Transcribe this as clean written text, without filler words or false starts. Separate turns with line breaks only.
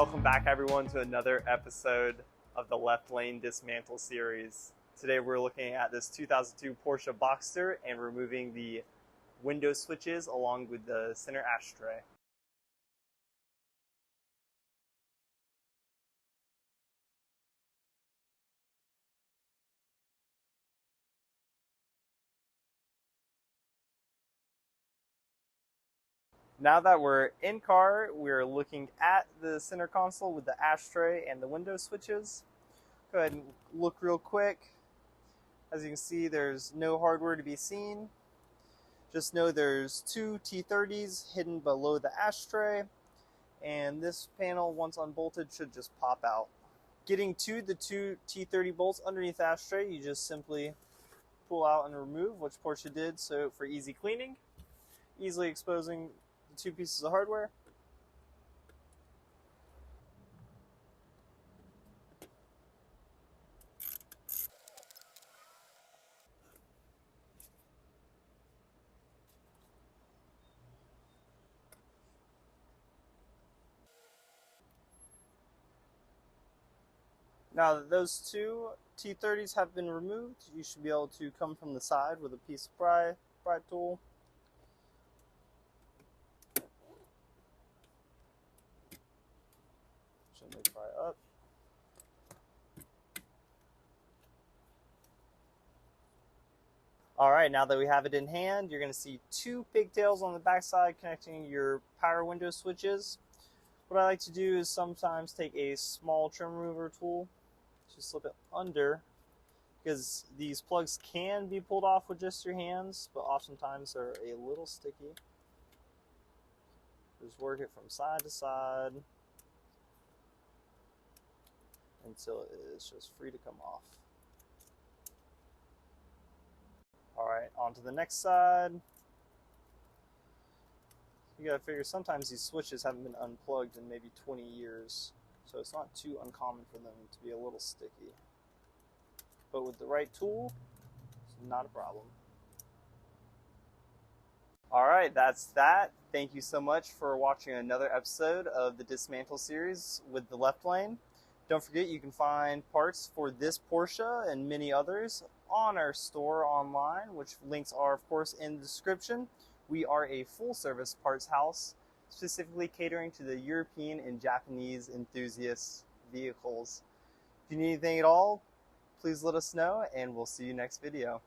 Welcome back everyone to another episode of the Left Lane Dismantle series. Today we're looking at this 2002 Porsche Boxster and removing the window switches along with the center ashtray. Now that we're in car, we're looking at the center console with the ashtray and the window switches. Go ahead and look real quick. As you can see, there's no hardware to be seen. Just know there's two T30s hidden below the ashtray, and this panel, once unbolted, should just pop out. Getting to the two T30 bolts underneath the ashtray, you just simply pull out and remove, which Porsche did so for easy cleaning, easily exposing the two pieces of hardware. Now that those two T30s have been removed, you should be able to come from the side with a piece of pry tool. Gently pry up. Alright, now that we have it in hand, you're going to see two pigtails on the back side connecting your power window switches. What I like to do is sometimes take a small trim remover tool, just slip it under, because these plugs can be pulled off with just your hands, but oftentimes they're a little sticky. Just work it from side to side until it is just free to come off. Alright, on to the next side. You gotta figure sometimes these switches haven't been unplugged in maybe 20 years, so it's not too uncommon for them to be a little sticky. But with the right tool, it's not a problem. Alright, that's that. Thank you so much for watching another episode of the Dismantle series with the Left Lane. Don't forget you can find parts for this Porsche and many others on our store online, which links are of course in the description. We are a full-service parts house, specifically catering to the European and Japanese enthusiast vehicles. If you need anything at all, please let us know, and we'll see you next video.